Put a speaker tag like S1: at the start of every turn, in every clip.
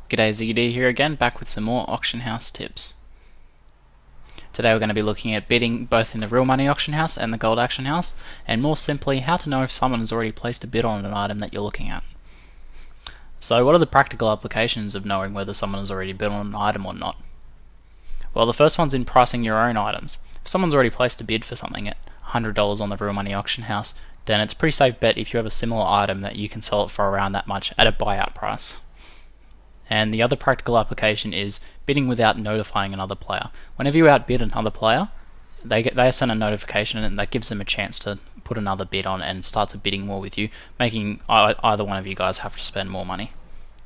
S1: G'day, ZiggyD here again, back with some more auction house tips. Today we're going to be looking at bidding both in the real money auction house and the gold auction house, and more simply, how to know if someone has already placed a bid on an item that you're looking at. So what are the practical applications of knowing whether someone has already bid on an item or not? Well, the first one's in pricing your own items. If someone's already placed a bid for something at $100 on the real money auction house, then it's a pretty safe bet if you have a similar item that you can sell it for around that much at a buyout price. And the other practical application is bidding without notifying another player. Whenever you outbid another player, they send a notification and that gives them a chance to put another bid on and starts a bidding war with you, making either one of you guys have to spend more money.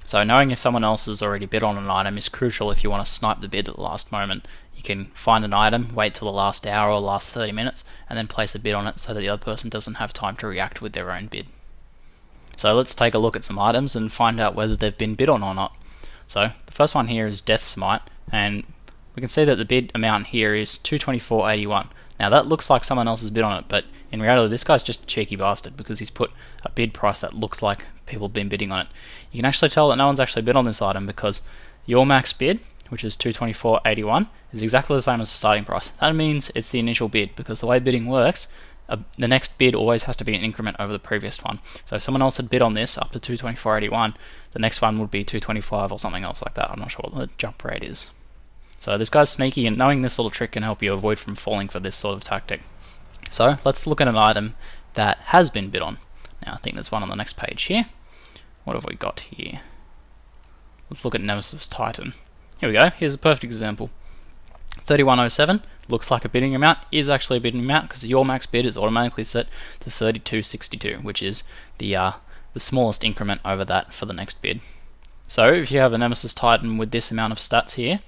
S1: So knowing if someone else has already bid on an item is crucial if you want to snipe the bid at the last moment. You can find an item, wait till the last hour or last 30 minutes, and then place a bid on it so that the other person doesn't have time to react with their own bid. So let's take a look at some items and find out whether they've been bid on or not. So the first one here is Death Smite, and we can see that the bid amount here is $224.81. Now that looks like someone else has bid on it, but in reality this guy's just a cheeky bastard because he's put a bid price that looks like people have been bidding on it. You can actually tell that no one's actually bid on this item because your max bid, which is $224.81, is exactly the same as the starting price. That means it's the initial bid, because the way bidding works, the next bid always has to be an increment over the previous one. So if someone else had bid on this up to $224.81, the next one would be $225 or something else like that. I'm not sure what the jump rate is. So this guy's sneaky, and knowing this little trick can help you avoid from falling for this sort of tactic. So let's look at an item that has been bid on. Now I think there's one on the next page here. What have we got here? Let's look at Nemesis Titan. Here we go, here's a perfect example. 3107 looks like a bidding amount, is actually a bidding amount because your max bid is automatically set to 3262, which is the smallest increment over that for the next bid. So if you have a Nemesis Titan with this amount of stats here,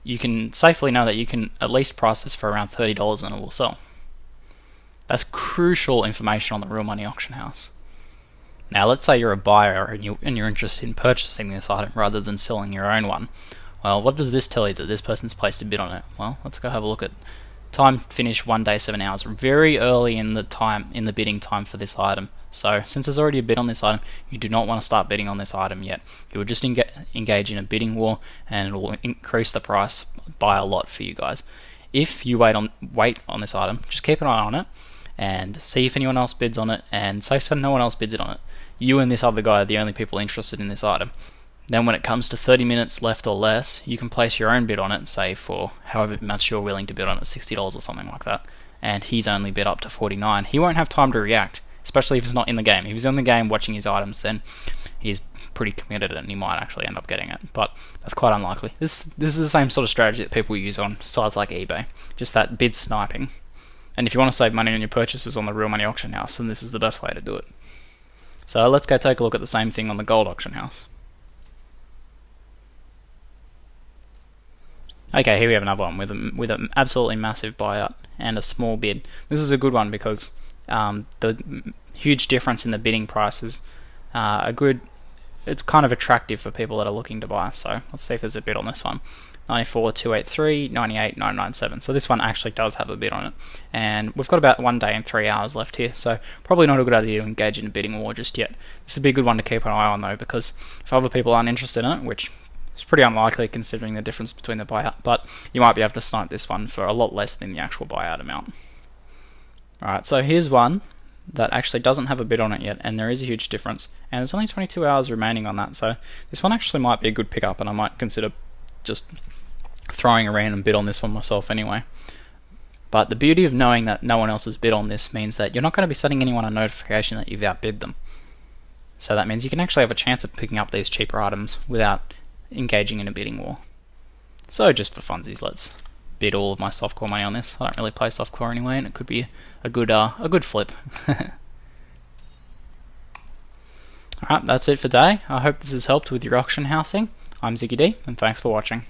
S1: you can safely know that you can at least price this for around $30 and it will sell. That's crucial information on the real money auction house. Now let's say you're a buyer and you're interested in purchasing this item rather than selling your own one. Well, what does this tell you that this person's placed a bid on it? Well, let's go have a look at time finish 1 day 7 hours. Very early in the bidding time for this item. So since there's already a bid on this item, you do not want to start bidding on this item yet. You will just engage in a bidding war, and it will increase the price by a lot for you guys. If you wait on this item, just keep an eye on it and see if anyone else bids on it, and say so no one else bids it on it. You and this other guy are the only people interested in this item. Then when it comes to 30 minutes left or less, you can place your own bid on it, say for however much you're willing to bid on it, $60 or something like that, and he's only bid up to $49. He won't have time to react, especially if he's not in the game. If he's in the game watching his items, then he's pretty committed and he might actually end up getting it, but that's quite unlikely. This is the same sort of strategy that people use on sites like eBay, just that bid sniping. And if you want to save money on your purchases on the real money auction house, then this is the best way to do it. So let's go take a look at the same thing on the gold auction house. Okay, here we have another one with an absolutely massive buyout and a small bid. This is a good one because the huge difference in the bidding prices it's kind of attractive for people that are looking to buy. So let's see if there's a bid on this one. 94,283, 98,997. So this one actually does have a bid on it, and we've got about 1 day and 3 hours left here, so probably not a good idea to engage in a bidding war just yet. This would be a good one to keep an eye on though, because if other people aren't interested in it, which is pretty unlikely considering the difference between the buyout, but you might be able to snipe this one for a lot less than the actual buyout amount. Alright, so here's one that actually doesn't have a bid on it yet, and there is a huge difference, and there's only 22 hours remaining on that, so this one actually might be a good pickup, and I might consider just throwing a random bid on this one myself anyway. But the beauty of knowing that no one else has bid on this means that you're not going to be sending anyone a notification that you've outbid them. So that means you can actually have a chance of picking up these cheaper items without engaging in a bidding war. So just for funsies, let's bid all of my softcore money on this. I don't really play softcore anyway, and it could be a good flip. Alright, that's it for today. I hope this has helped with your auction housing. I'm ZiggyD, and thanks for watching.